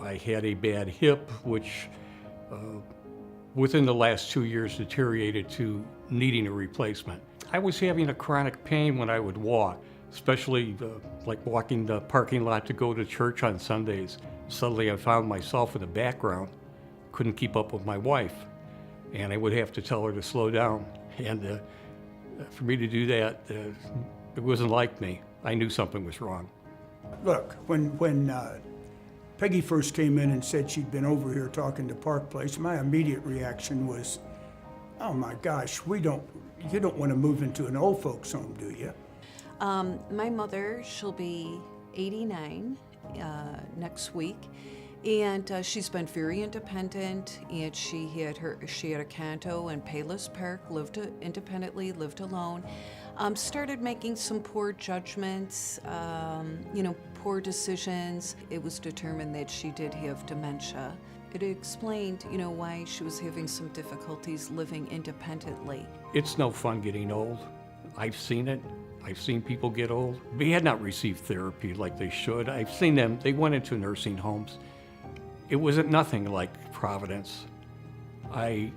I had a bad hip, which within the last 2 years deteriorated to needing a replacement. I was having a chronic pain when I would walk, especially like walking the parking lot to go to church on Sundays. Suddenly I found myself in the background, couldn't keep up with my wife, and I would have to tell her to slow down. And for me to do that, it wasn't like me. I knew something was wrong. Look, when Peggy first came in and said she'd been over here talking to Park Place, my immediate reaction was, oh my gosh, you don't want to move into an old folks home, do you? My mother, she'll be 89 next week, and she's been very independent, and she had a condo in Payless Park, lived independently, lived alone, started making some poor judgments, poor decisions. It was determined that she did have dementia. It explained, why she was having some difficulties living independently. It's no fun getting old. I've seen it. I've seen people get old. They had not received therapy like they should. I've seen them. They went into nursing homes. It wasn't nothing like Providence. I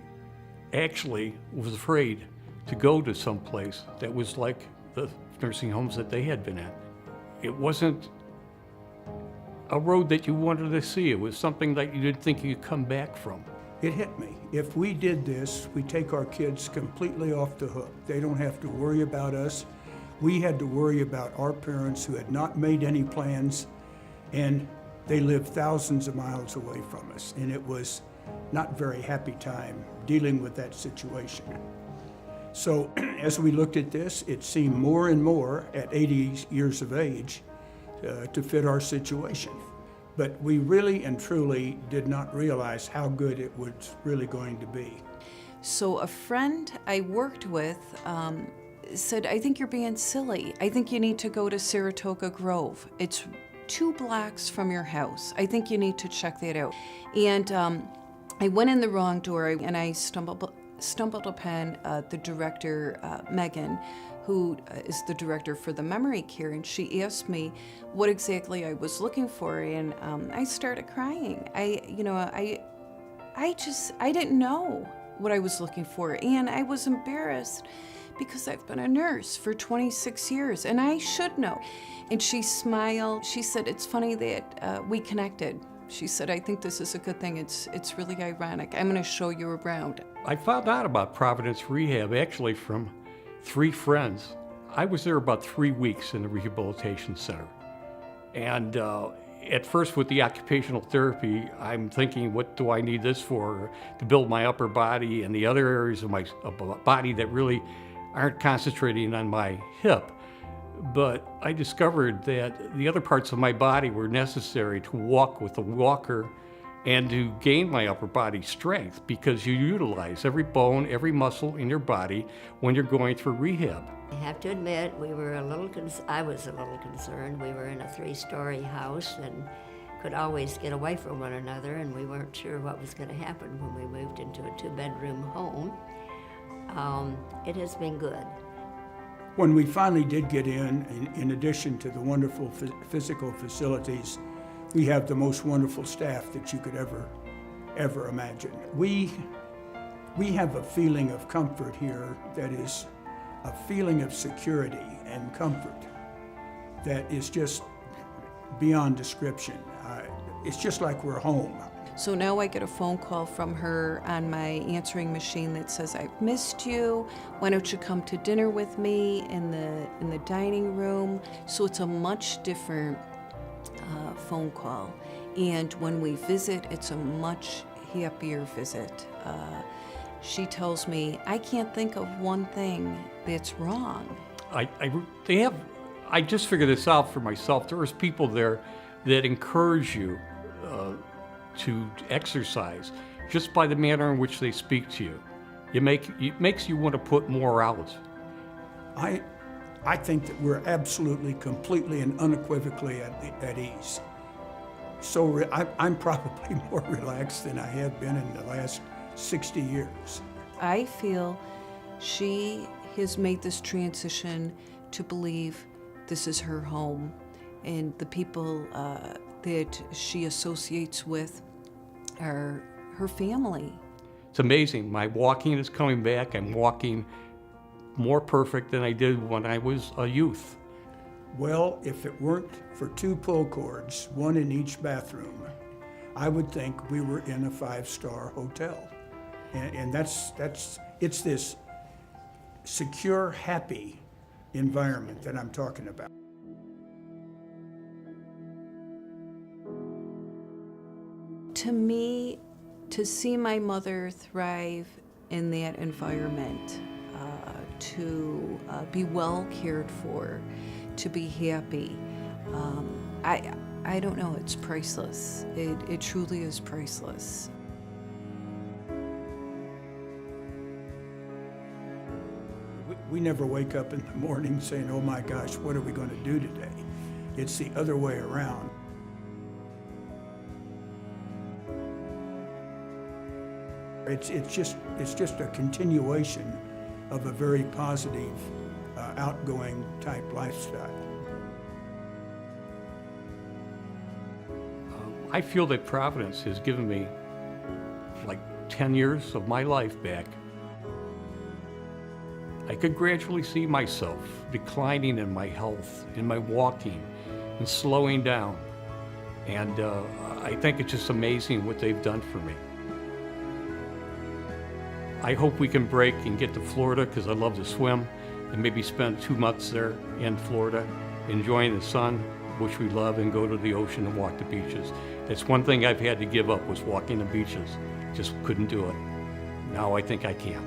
actually was afraid to go to some place that was like the nursing homes that they had been at. It wasn't a road that you wanted to see. It was something that you didn't think you'd come back from. It hit me. If we did this, we take our kids completely off the hook. They don't have to worry about us. We had to worry about our parents who had not made any plans, and they lived thousands of miles away from us. And it was not a very happy time dealing with that situation. So as we looked at this, it seemed more and more at 80 years of age to fit our situation. But we really and truly did not realize how good it was really going to be. So a friend I worked with said, I think you're being silly. I think you need to go to Saratoga Grove. It's 2 blocks from your house. I think you need to check that out. And I went in the wrong door, and I stumbled upon the director, Megan, who is the director for the memory care, and she asked me what exactly I was looking for, and I started crying. I didn't know what I was looking for, and I was embarrassed because I've been a nurse for 26 years, and I should know. And she smiled. She said, it's funny that we connected. She said, I think this is a good thing. It's really ironic. I'm going to show you around. I found out about Providence Rehab actually from 3 friends. I was there about 3 weeks in the rehabilitation center. And at first with the occupational therapy, I'm thinking, what do I need this for? To build my upper body and the other areas of my body that really aren't concentrating on my hip. But I discovered that the other parts of my body were necessary to walk with a walker and to gain my upper body strength, because you utilize every bone, every muscle in your body when you're going through rehab. I have to admit, I was a little concerned. We were in a 3-story house and could always get away from one another, and we weren't sure what was going to happen when we moved into a 2-bedroom home. It has been good. When we finally did get in addition to the wonderful physical facilities, we have the most wonderful staff that you could ever imagine. We have a feeling of comfort here that is a feeling of security and comfort that is just beyond description. It's just like we're home. So now I get a phone call from her on my answering machine that says, I've missed you. Why don't you come to dinner with me in the dining room? So it's a much different phone call. And when we visit, it's a much happier visit. She tells me, I can't think of one thing that's wrong. I just figured this out for myself. There's people there that encourage you to exercise just by the manner in which they speak to you. It makes you want to put more out. I think that we're absolutely, completely, and unequivocally at ease. So I'm probably more relaxed than I have been in the last 60 years. I feel she has made this transition to believe this is her home, and the people that she associates with are her family. It's amazing. My walking is coming back. I'm walking more perfect than I did when I was a youth. Well, if it weren't for 2 pull cords, 1 in each bathroom, I would think we were in a 5-star hotel. And it's this secure, happy environment that I'm talking about. To me, to see my mother thrive in that environment, to be well cared for, to be happy, I don't know, it's priceless. It truly is priceless. We never wake up in the morning saying, oh my gosh, what are we going to do today? It's the other way around. It's just a continuation of a very positive, outgoing type lifestyle. I feel that Providence has given me like 10 years of my life back. I could gradually see myself declining in my health, in my walking, and slowing down. And I think it's just amazing what they've done for me. I hope we can break and get to Florida because I love to swim, and maybe spend 2 months there in Florida, enjoying the sun, which we love, and go to the ocean and walk the beaches. That's one thing I've had to give up, was walking the beaches. Just couldn't do it. Now I think I can.